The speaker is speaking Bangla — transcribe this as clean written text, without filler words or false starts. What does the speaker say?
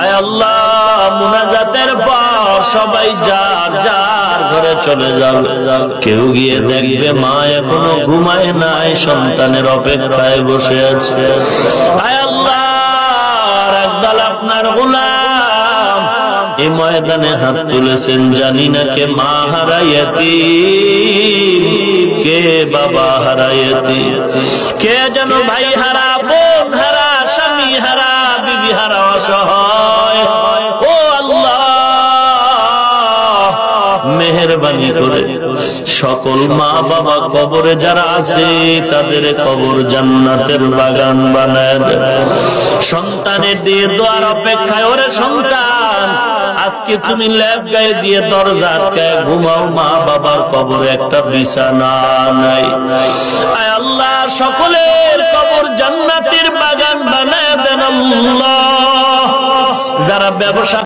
আয় আল্লাহ, মুনাজাতের পর সবাই যার যার ঘরে চলে যাবে। কেউ গিয়ে দেখবে মা এখনো ঘুমায় নাই, সন্তানের অপেক্ষায় বসে আছে। আয় আল্লাহ, একদল আপনার গোলাম এই ময়দানে হাত তুলেছেন, জানি না কে মা হারাইয়াতি, কে বাবা হারাইয়াতি, কে যেন ভাই হারা, বোন হারা, স্বামী হারা, বিবি হারা, অসহায়। ও আল্লাহ, মেহেরবানি করে সকল মা বাবা কবরে যারা আছে তাদের কবর জান্নাতের বাগান বানায় দেন। সন্তানের দিয়ে দোয়ার অপেক্ষায়, ওরে সন্তান আজকে তুমি ল্যাব গায়ে দিয়ে দরজা আটকায় ঘুমাও, মা বাবার কবরে একটা বিছানা নাই। আয় আল্লাহ, সকলের কবর জান্নাতের বাগান বানায় দেন আল্লাহ। যারা ব্যবসা